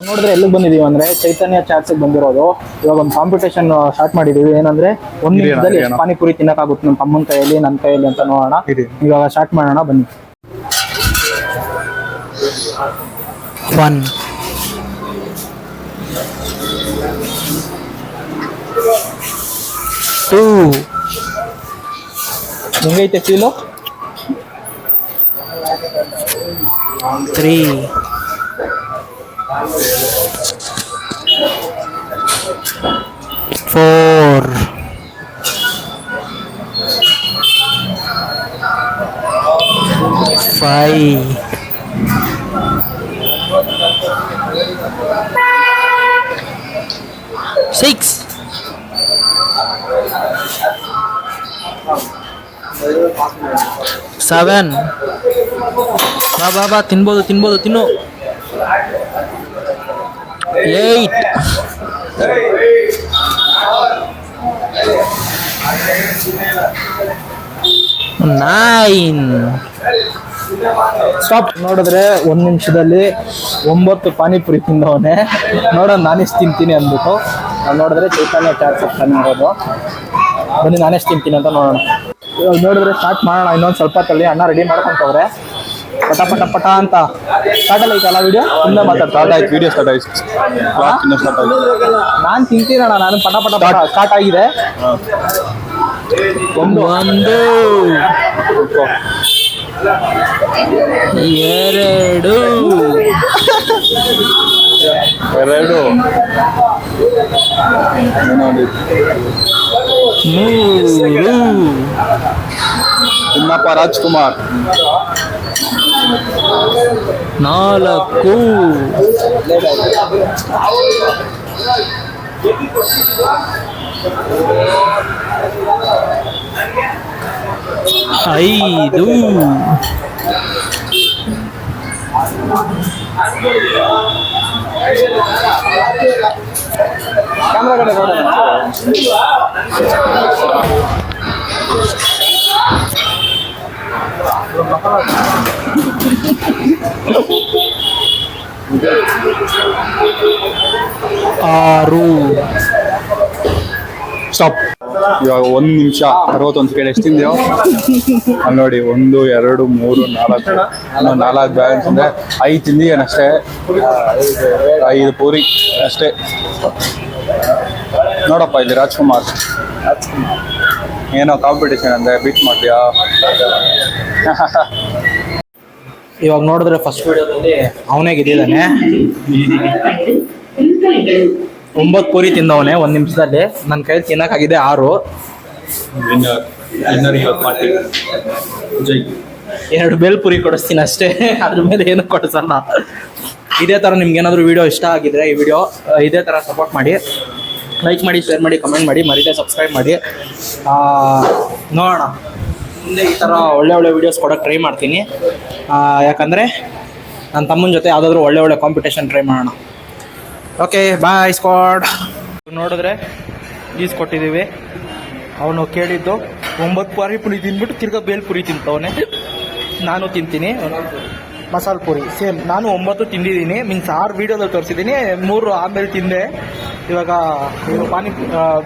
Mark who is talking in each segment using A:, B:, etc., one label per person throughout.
A: ನೋಡಿದ್ರೆ ಎಲ್ಲಿಗೆ ಬಂದಿದೀವಿ ಅಂದ್ರೆ ಚೈತನ್ಯ ಚಾಟ್ಸ್ ಬಂದಿರೋದು. ಇವಾಗ ಒಂದು ಕಾಂಪಿಟೇಷನ್ ಸ್ಟಾರ್ಟ್ ಮಾಡಿದೀವಿ. ಏನಂದ್ರೆ ಒಂದ್ ನಿಮಿಷದಲ್ಲಿ ಎಷ್ಟು ಪಾನಿಪುರಿ ತಿನ್ನಕ್ಕಾಗುತ್ತೆ ನಮ್ಮ ತಮ್ಮನ ಕೈಯಲ್ಲಿ ನನ್ನ ಕೈಯಲ್ಲಿ ಅಂತ ನೋಡೋಣ. ಇವಾಗ ಸ್ಟಾರ್ಟ್ ಮಾಡೋಣ ಬನ್ನಿ.
B: 1 2
A: ಹೆಂಗೈತೆ ಫೀಲು?
B: 3 4 5 6 7 ಬಾ ತಿನ್ಬೋದು ತಿನ್ನು 8 9
A: ಸ್ಟಾಪ್. ನೋಡಿದ್ರೆ ಒಂದ್ ನಿಮಿಷದಲ್ಲಿ 9 ಪಾನಿಪುರಿ ತಿಂದವನೆ. ನೋಡೋಣ ನಾನೆಷ್ಟು ತಿಂತೀನಿ ಅಂದ್ಬಿಟ್ಟು. ನೋಡಿದ್ರೆ ಚೈತನ್ಯ ಚಾಟ್ಸ್ ಇರೋದು. ಬನ್ನಿ ನಾನೆಷ್ಟು ತಿಂತೀನಿ ಅಂತ ನೋಡೋಣ. ಇವಾಗ ನೋಡಿದ್ರೆ ಸ್ಟಾರ್ಟ್ ಮಾಡೋಣ. ಇನ್ನೊಂದು ಸ್ವಲ್ಪ ಹೊತ್ತಲ್ಲಿ ಅಣ್ಣ ರೆಡಿ ಮಾಡ್ಕೊಂತವ್ರೆ. ಪಟ ಪಟ ಪಟ ಅಂತ ಸ್ಟಾರ್ಟ್ ಅಲ್ಲ ಐತಲ್ಲ ವಿಡಿಯೋ. ಮುಂದೆ ಮಾತಾಡ್ತಾ
C: ವಿಡಿಯೋ ಸ್ಟಾರ್ಟ್ ಆಯ್ತು.
A: ನಾನು ತಿಂತೀನಣ್ಣ. ನಾನು ಪಟ ಪಟ ಪಟ ಸ್ಟಾರ್ಟ್ ಆಗಿದೆ. ಒಂದು
B: 1 2
C: 2
B: 3
C: ತಿಮ್ಮಪ್ಪ ರಾಜ್ಕುಮಾರ್
B: 4 5
A: ಕ್ಯಾಮ್ರಾ ಕಡೆ ನೋಡೋಣ.
B: 6
C: ಸ್ಟಾಪ್. ಇವಾಗ 1 ನಿಮಿಷ 61 ಸೆಕೆಂಡ್ ಎಷ್ಟು ತಿಂದೆಯೋ ಅಲ್ಲಿ ನೋಡಿ. 1 2 3 4 ಬ್ಯಾಲೆನ್ಸ್ ಅಂದ್ರೆ 5 ತಿಂದಿಯೇನಷ್ಟೇ. 5 ಪೂರಿ ಅಷ್ಟೇ. ನೋಡಪ್ಪ ಇಲ್ಲಿ ರಾಜ್ಕುಮಾರ್ ಏನೋ ಕಾಂಪಿಟೇಷನ್ ಅಂದ್ರೆ ಬೀಟ್ ಮಾಡ್ತೀಯಾ?
A: ಇವಾಗ ನೋಡಿದ್ರೆ ಫಸ್ಟ್ ವಿಡಿಯೋದಲ್ಲಿ ಅವನೇ ಗೆದ್ದಿದ್ದಾನೆ. 9 ಪೂರಿ ತಿಂದವನೆ 1 ನಿಮಿಷದಲ್ಲಿ. ನನ್ನ ಕೈ ತಿನ್ನಕ್ಕಾಗಿದೆ 6. 2 ಬೇಲ್ಪುರಿ ಕೊಡಿಸ್ತೀನಿ ಅಷ್ಟೇ. ಅದ್ರ ಮೇಲೆ ಏನು ಕೊಡಿಸಲ್ಲ. ಇದೇ ಥರ ನಿಮ್ಗೆ ಏನಾದರೂ ವಿಡಿಯೋ ಇಷ್ಟ ಆಗಿದ್ರೆ ಈ ವಿಡಿಯೋ ಇದೇ ಥರ ಸಪೋರ್ಟ್ ಮಾಡಿ, ಲೈಕ್ ಮಾಡಿ, ಶೇರ್ ಮಾಡಿ, ಕಮೆಂಟ್ ಮಾಡಿ, ಮರೀದೆ ಸಬ್ಸ್ಕ್ರೈಬ್ ಮಾಡಿ. ನೋಡೋಣ ಮುಂದೆ ಈ ಥರ ಒಳ್ಳೆ ವೀಡಿಯೋಸ್ ಕೊಡೋಕ್ಕೆ ಟ್ರೈ ಮಾಡ್ತೀನಿ. ಯಾಕಂದರೆ ನನ್ನ ತಮ್ಮನ ಜೊತೆ ಯಾವುದಾದ್ರೂ ಒಳ್ಳೆ ಕಾಂಪಿಟೇಷನ್ ಟ್ರೈ ಮಾಡೋಣ. Okay boy squad. ನೋಡಿದ್ರೆ ಈಸ್ ಕೊಟ್ಟಿದ್ದೀವಿ. ಅವನು ಕೇಳಿದ್ದು 9 ಪಾನಿಪುರಿ ತಿಂದ್ಬಿಟ್ಟು ತಿರ್ಗಾ ಬೇಲ್ಪುರಿ ತಿಂತವನೆ. ನಾನು ತಿಂತೀನಿ ಮಸಾಲೆ ಪುರಿ ಸೇಮ್. ನಾನು 9 ತಿಂದಿದ್ದೀನಿ. ಮೀನ್ಸ್ 6 ವೀಡಿಯೋದಲ್ಲಿ ತೋರಿಸಿದ್ದೀನಿ. 3 ಆಮೇಲೆ ತಿಂದೆ. ಇವಾಗ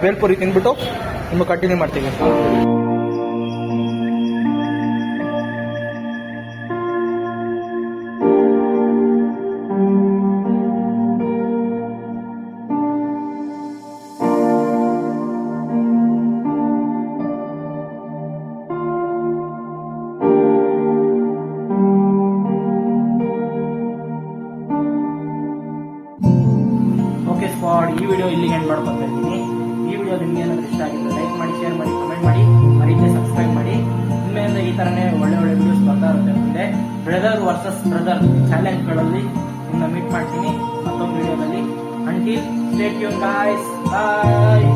A: ಬೇಲ್ಪುರಿ ತಿಂದ್ಬಿಟ್ಟು ಇನ್ನು ಕಂಟಿನ್ಯೂ ಮಾಡ್ತೀನಿ. ಈ ವಿಡಿಯೋ ಇಲ್ಲಿಗೆ ಎಂಡ್ ಮಾಡ್ಕೊತಾ ಇದ್ದೀನಿ. ಈ ವಿಡಿಯೋ ನಿಮ್ಗೆ ಏನಾದರೂ ಇಷ್ಟ ಆಗಿದ್ರೆ ಲೈಕ್ ಮಾಡಿ, ಶೇರ್ ಮಾಡಿ, ಕಮೆಂಟ್ ಮಾಡಿ, ಮರೀದೆ ಸಬ್ಸ್ಕ್ರೈಬ್ ಮಾಡಿ. ಇನ್ಮೇಲಿಂದ ಈ ಥರನೇ ಒಳ್ಳೆ ವಿಡಿಯೋಸ್ ಬರ್ತಾ ಇರುತ್ತೆ. ಮುಂದೆ ಬ್ರದರ್ ವರ್ಸಸ್ ಬ್ರದರ್ ಚಾಲೆಂಜ್ಗಳಲ್ಲಿ ನಿಮ್ಮನ್ನ ಮೀಟ್ ಮಾಡ್ತೀನಿ ಮತ್ತೊಂದು ವಿಡಿಯೋದಲ್ಲಿ. Until stay tune guys. ಬಾಯ್.